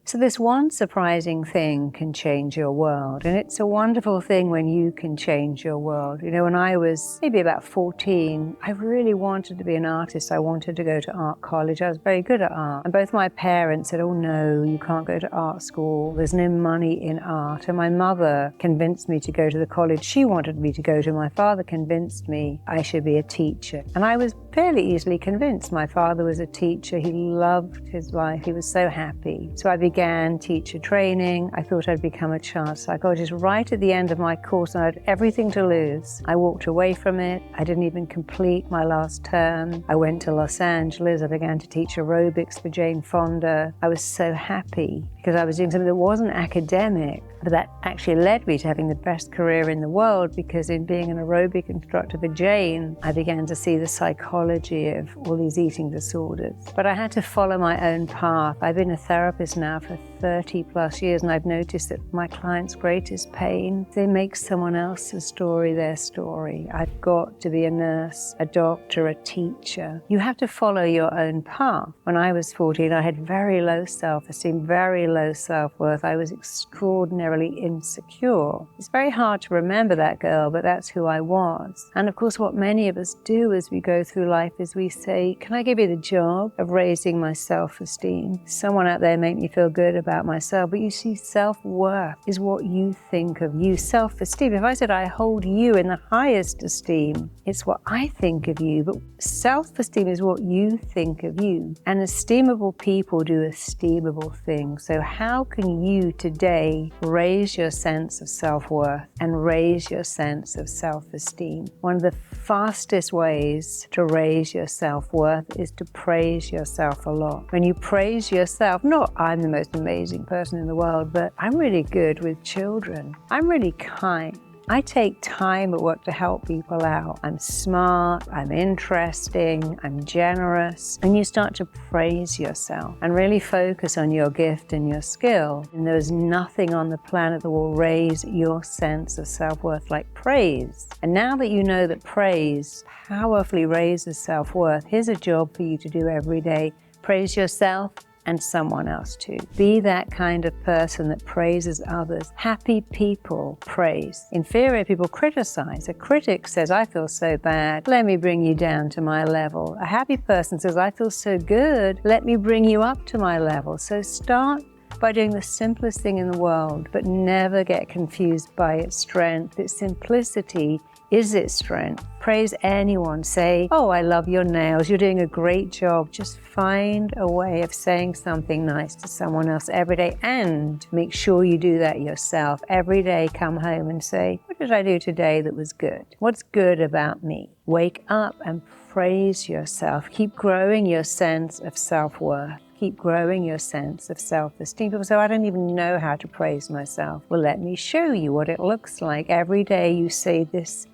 So this one surprising thing can change your world, and it's a wonderful thing when you can change your world. You know, when I was maybe about 14, I really wanted to be an artist. I wanted to go to art college. I was very good at art. And both my parents said, oh no, you can't go to art school. There's no money in art. And my mother convinced me to go to the college she wanted me to go to. My father convinced me I should be a teacher. And I was fairly easily convinced. My father was a teacher. He loved his life. He was so happy. So I began teacher training. I thought I'd become a child psychologist right at the end of my course, and I had everything to lose. I walked away from it. I didn't even complete my last term. I went to Los Angeles. I began to teach aerobics for Jane Fonda. I was so happy because I was doing something that wasn't academic, but that actually led me to having the best career in the world, because in being an aerobic instructor for Jane, I began to see the psychology of all these eating disorders. But I had to follow my own path. I've been a therapist now for 30 plus years, and I've noticed that my clients' greatest pain, they make someone else's story their story. I've got to be a nurse, a doctor, a teacher. You have to follow your own path. When I was 14, I had very low self-esteem, very low self-worth. I was extraordinarily insecure. It's very hard to remember that girl, but that's who I was. And of course, what many of us do as we go through life is we say, can I give you the job of raising my self-esteem? Someone out there make me feel good about myself. But you see, self-worth is what you think of you. Self-esteem, if I said I hold you in the highest esteem, it's what I think of you. But self-esteem is what you think of you. And esteemable people do esteemable things. So how can you today raise your sense of self-worth and raise your sense of self-esteem? One of the fastest ways to raise your self-worth is to praise yourself a lot. When you praise yourself, not I'm the most amazing person in the world, but I'm really good with children. I'm really kind. I take time at work to help people out. I'm smart, I'm interesting, I'm generous. And you start to praise yourself and really focus on your gift and your skill. And there's nothing on the planet that will raise your sense of self-worth like praise. And now that you know that praise powerfully raises self-worth, here's a job for you to do every day. Praise yourself and someone else too. Be that kind of person that praises others. Happy people praise. Inferior people criticize. A critic says, I feel so bad. Let me bring you down to my level. A happy person says, I feel so good. Let me bring you up to my level. So start by doing the simplest thing in the world, but never get confused by its strength. Its simplicity is its strength. Praise anyone. Say, oh, I love your nails. You're doing a great job. Just find a way of saying something nice to someone else every day, and make sure you do that yourself. Every day, come home and say, what did I do today that was good? What's good about me? Wake up and praise yourself. Keep growing your sense of self-worth. Keep growing your sense of self-esteem. People say, I don't even know how to praise myself. Well, let me show you what it looks like. Every day you say this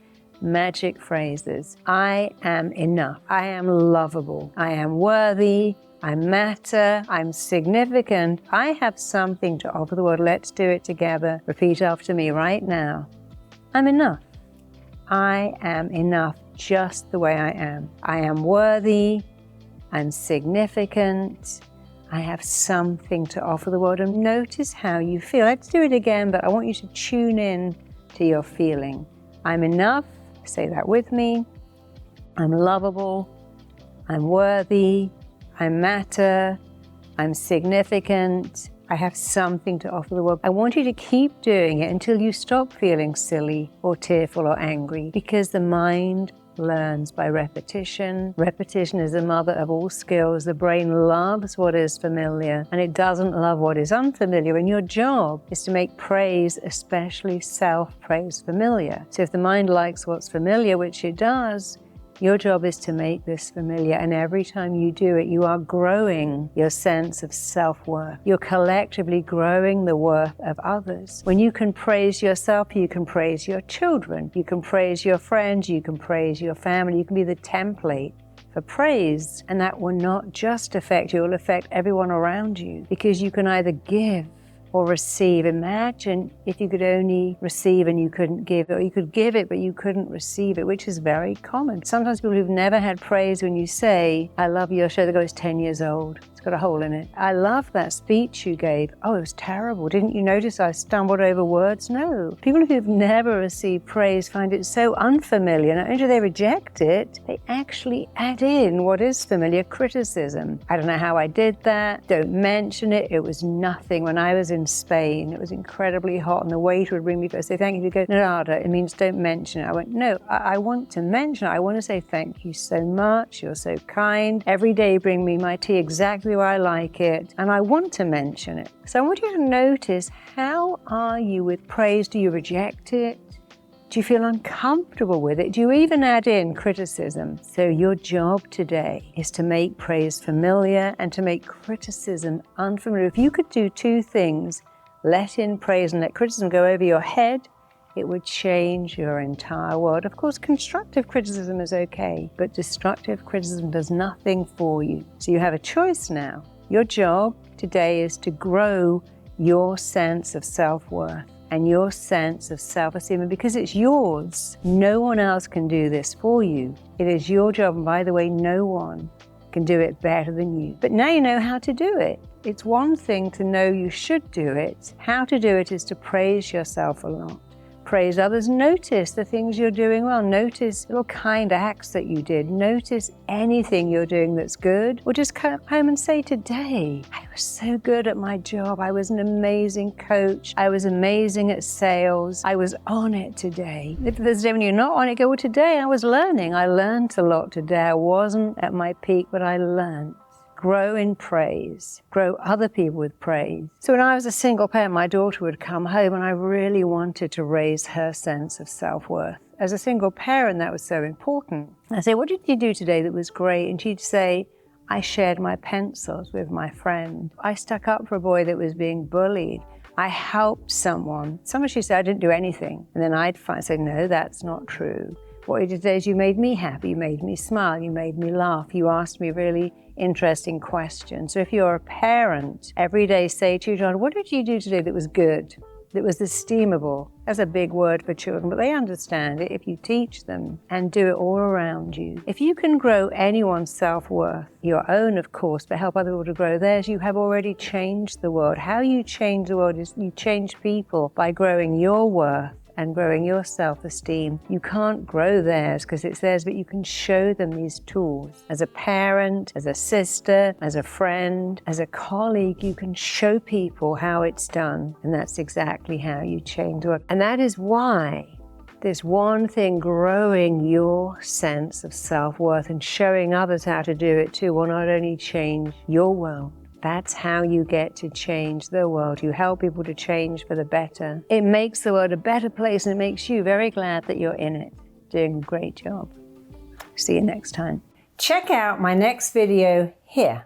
magic phrases. I am enough. I am lovable. I am worthy. I matter. I'm significant. I have something to offer the world. Let's do it together. Repeat after me right now. I'm enough. I am enough just the way I am. I am worthy. I'm significant. I have something to offer the world. And notice how you feel. Let's do it again, but I want you to tune in to your feeling. I'm enough. Say that with me. I'm lovable. I'm worthy. I matter. I'm significant. I have something to offer the world. I want you to keep doing it until you stop feeling silly or tearful or angry, because the mind learns by repetition. Repetition is the mother of all skills. The brain loves what is familiar, and it doesn't love what is unfamiliar. And your job is to make praise, especially self-praise, familiar. So if the mind likes what's familiar, which it does, your job is to make this familiar, and every time you do it, you are growing your sense of self-worth. You're collectively growing the worth of others. When you can praise yourself, you can praise your children, you can praise your friends, you can praise your family, you can be the template for praise, and that will not just affect you, it will affect everyone around you, because you can either give or receive. Imagine if you could only receive and you couldn't give, or you could give it but you couldn't receive it, which is very common. Sometimes people who've never had praise, when you say, I love your show, they go, it's 10 years old. It's got a hole in it. I love that speech you gave. Oh, it was terrible. Didn't you notice I stumbled over words? No. People who've never received praise find it so unfamiliar. Not only do they reject it, they actually add in what is familiar, criticism. I don't know how I did that. Don't mention it. It was nothing. When I was in Spain, it was incredibly hot, and the waiter would bring me food. Say thank you. He'd go, no, Ada, it means don't mention it. I went, no, I want to mention it. I want to say thank you so much. You're so kind. Every day you bring me my tea exactly where I like it, and I want to mention it. So I want you to notice, how are you with praise? Do you reject it? Do you feel uncomfortable with it? Do you even add in criticism? So your job today is to make praise familiar and to make criticism unfamiliar. If you could do two things, let in praise and let criticism go over your head, it would change your entire world. Of course, constructive criticism is okay, but destructive criticism does nothing for you. So you have a choice now. Your job today is to grow your sense of self-worth and your sense of self-esteem. And because it's yours, no one else can do this for you. It is your job. And by the way, no one can do it better than you. But now you know how to do it. It's one thing to know you should do it. How to do it is to praise yourself a lot. Praise others. Notice the things you're doing well. Notice little kind acts that you did. Notice anything you're doing that's good. Or just come home and say, today, I was so good at my job. I was an amazing coach. I was amazing at sales. I was on it today. If there's a day when you're not on it, go, well, today I was learning. I learned a lot today. I wasn't at my peak, but I learned. Grow in praise, grow other people with praise. So when I was a single parent, my daughter would come home and I really wanted to raise her sense of self-worth. As a single parent, that was so important. I'd say, what did you do today that was great? And she'd say, I shared my pencils with my friend. I stuck up for a boy that was being bullied. I helped someone. Sometimes she'd say, I didn't do anything. And then I'd say, no, that's not true. What you did today is you made me happy, you made me smile, you made me laugh, you asked me really interesting questions. So if you're a parent, every day say to your child, what did you do today that was good, that was esteemable? That's a big word for children, but they understand it if you teach them and do it all around you. If you can grow anyone's self-worth, your own of course, but help other people to grow theirs, you have already changed the world. How you change the world is you change people by growing your worth and growing your self-esteem. You can't grow theirs because it's theirs, but you can show them these tools. As a parent, as a sister, as a friend, as a colleague, you can show people how it's done. And that's exactly how you change the world. And that is why this one thing, growing your sense of self-worth and showing others how to do it too, will not only change your world, that's how you get to change the world. You help people to change for the better. It makes the world a better place, and it makes you very glad that you're in it, doing a great job. See you next time. Check out my next video here.